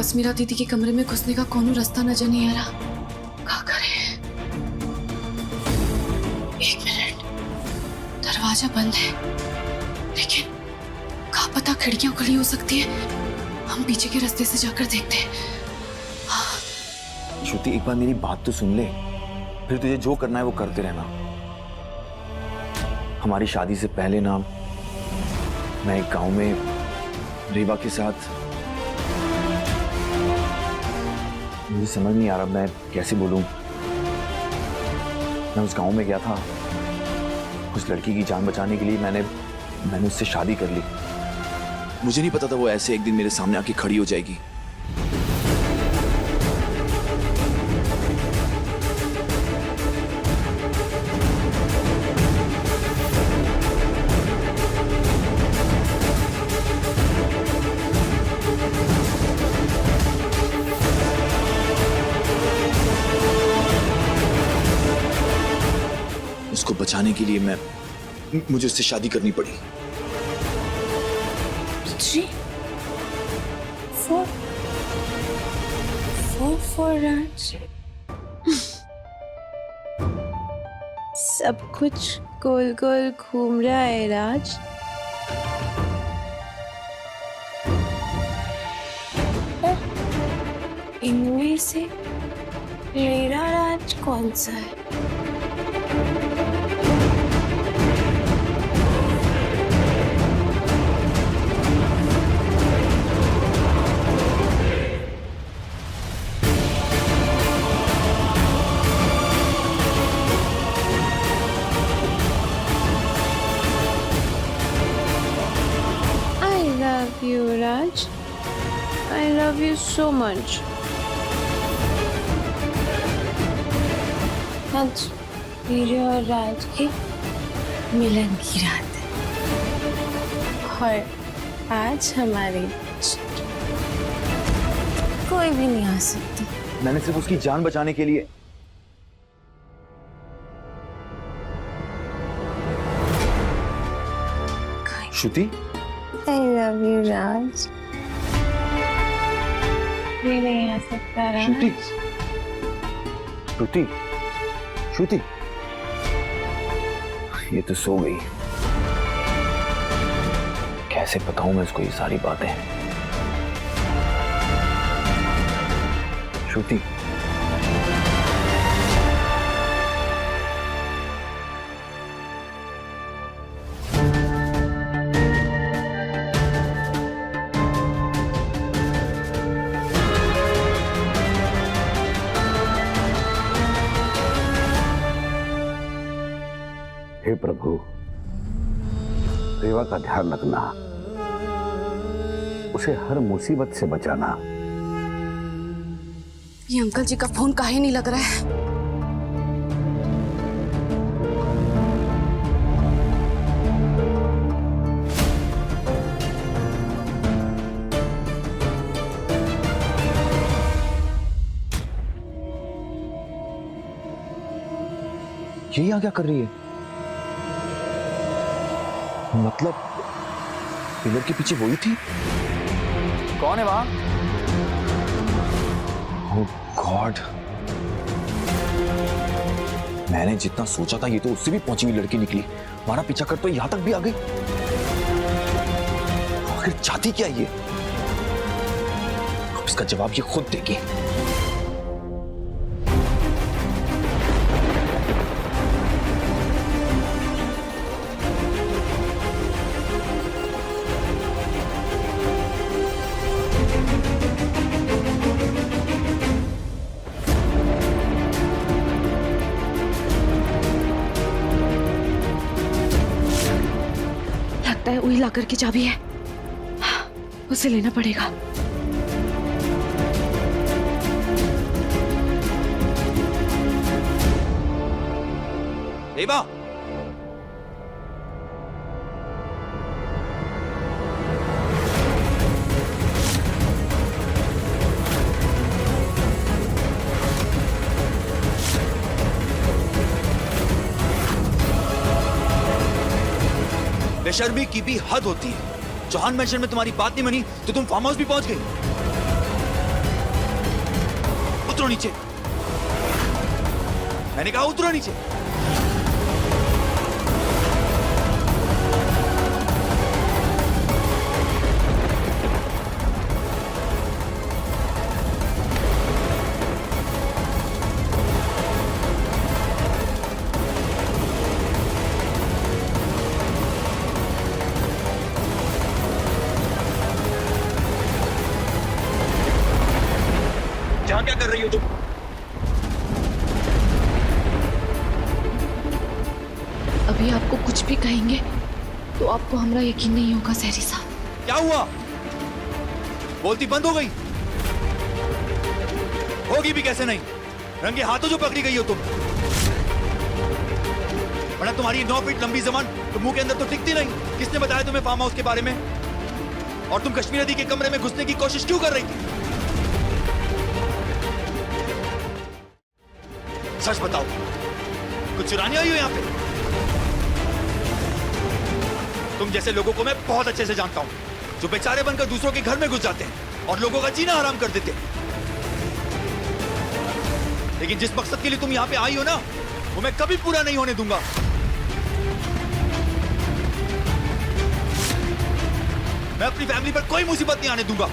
कश्मीरा दीदी के कमरे में घुसने का कौन रास्ता नजर नहीं आ रहा। क्या करे? एक मिनट, दरवाजा बंद है, लेकिन क्या पता खिड़कियां खुली हो सकती है। हम पीछे के रास्ते से जाकर देखते हैं। श्रुति, एक बार मेरी बात तो सुन ले, फिर तुझे जो करना है वो करते रहना। हमारी शादी से पहले ना मैं एक गांव में रेवा के साथ, मुझे समझ नहीं आ रहा मैं कैसे बोलूं, मैं उस गांव में गया था। उस लड़की की जान बचाने के लिए मैंने उससे शादी कर ली। मुझे नहीं पता था वो ऐसे एक दिन मेरे सामने आके खड़ी हो जाएगी। उसको बचाने के लिए मुझे उससे शादी करनी पड़ी। जी, for राज। सब कुछ गोल गोल घूम रहा है राज। इनमें से मेरा राज कौन सा है? You, Raj. I love you so much. आज मेरे और राज के मिलन की रात है और आज हमारे कोई भी नहीं आ सकता। मैंने सिर्फ उसकी जान बचाने के लिए। श्रुति, I love you, Raj. ये नहीं आ सकता राज। श्रुति, श्रुति, श्रुति, ये तो सो गई। कैसे बताऊं मैं उसको ये सारी बातें? श्रुति, हे प्रभु, रेवा का ध्यान रखना, उसे हर मुसीबत से बचाना। ये अंकल जी का फोन काहे नहीं लग रहा है? ये यहाँ क्या कर रही है? मतलब पिलर के पीछे वही थी? कौन है वहां? ओह गॉड, मैंने जितना सोचा था ये तो उससे भी पहुंची हुई लड़की निकली। हमारा पीछा कर तो यहां तक भी आ गई। आखिर चाहती क्या ये? अब इसका जवाब ये खुद देगी। लगता है वही लाकर की चाबी है, उसे लेना पड़ेगा। रेवा, बेशर्मी की भी हद होती है। चौहान मेंशन में तुम्हारी बात नहीं मानी तो तुम फार्म हाउस भी पहुंच गई। उतरो नीचे। मैंने कहा उतरो नीचे। यहाँ क्या कर रही हो तुम? अभी आपको कुछ भी कहेंगे तो आपको हमारा यकीन नहीं होगा सहरी साहब। क्या हुआ? बोलती बंद हो गई? होगी भी कैसे नहीं? रंगे हाथों जो पकड़ी गई हो तुम। वरना तुम्हारी 9 फीट लंबी जबान तो मुंह के अंदर तो टिकती नहीं। किसने बताया तुम्हें फार्म हाउस के बारे में? और तुम कश्मीर नदी के कमरे में घुसने की कोशिश क्यों कर रही थी? सच बताओ, कुछ चुराने आई हो यहाँ पे? तुम जैसे लोगों को मैं बहुत अच्छे से जानता हूं, जो बेचारे बनकर दूसरों के घर में घुस जाते हैं और लोगों का जीना हराम कर देते हैं। लेकिन जिस मकसद के लिए तुम यहाँ पे आई हो ना, वो मैं कभी पूरा नहीं होने दूंगा। मैं अपनी फैमिली पर कोई मुसीबत नहीं आने दूंगा।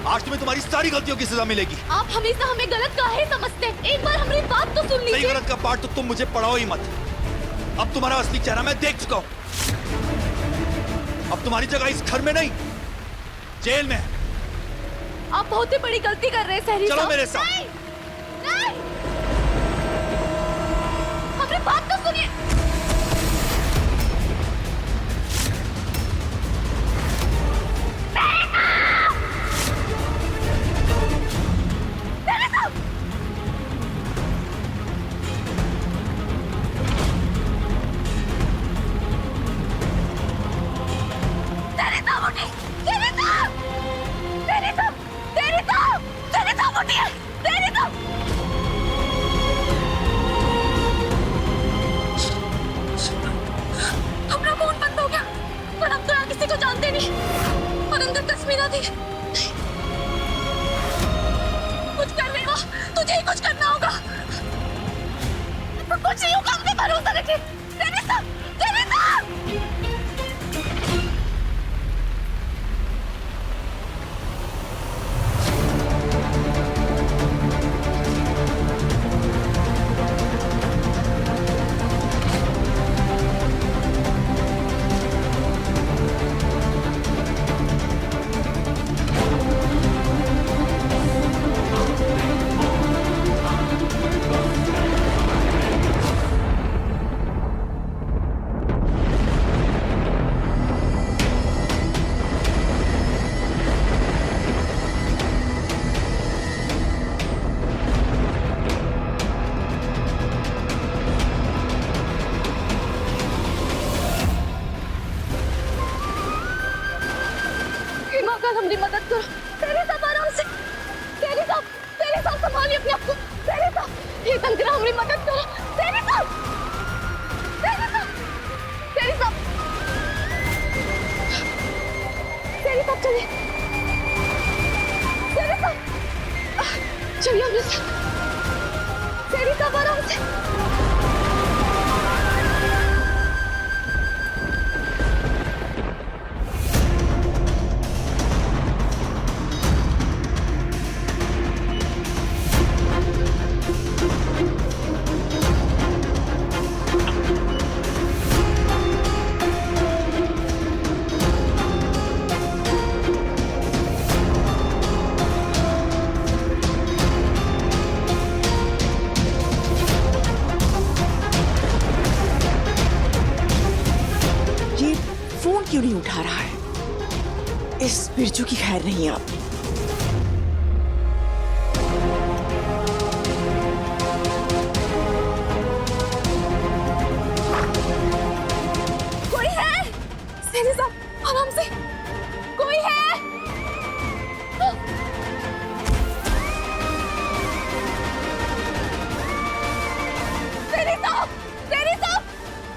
आज तुम्हें तुम्हारी सारी गलतियों की सजा मिलेगी। आप हमेशा हमें गलत काहे समझते हैं? एक बार हमारी बात तो सुन लीजिए। सही गलत का पार्ट तो तुम मुझे पढ़ाओ ही मत। अब तुम्हारा असली चेहरा मैं देख चुका हूं। अब तुम्हारी जगह इस घर में नहीं, जेल में है। आप बहुत ही बड़ी गलती कर रहे हैं सहरी साहब। चलो मेरे साथ। नहीं, नहीं। हमारी बात तो सुनिए। हमारा फोन बंद हो गया और हम तो यहाँ किसी को जानते नहीं और अंदर तस्वीरें थी। कुछ कर रही हो, तुझे ही कुछ करना होगा। तो कुछ नहीं होगा, हम पे भरोसा रखे। तेरे साथ। हमारी मदद करो। तेरे साथ आराम से। तेरे साथ संभालिए अपने आप को। तेरे साथ ये तंत्रा हमारी मदद करो। तेरे साथ चलिए। तेरे साथ चलिए अपने साथ। तेरे साथ आराम से। क्यों नहीं उठा रहा है? इस बिरजू की खैर नहीं आप। कोई है? सहरी साहब आराम से। कोई है?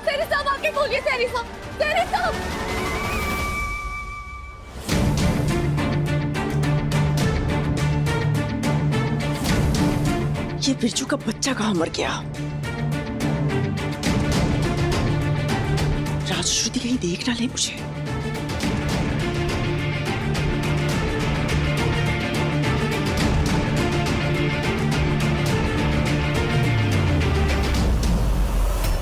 सहरी साहब आके बोलिए। सहरी साहब। ये बिरजू का बच्चा कहाँ मर गया? राजश्रुति कहीं देख ना ले मुझे।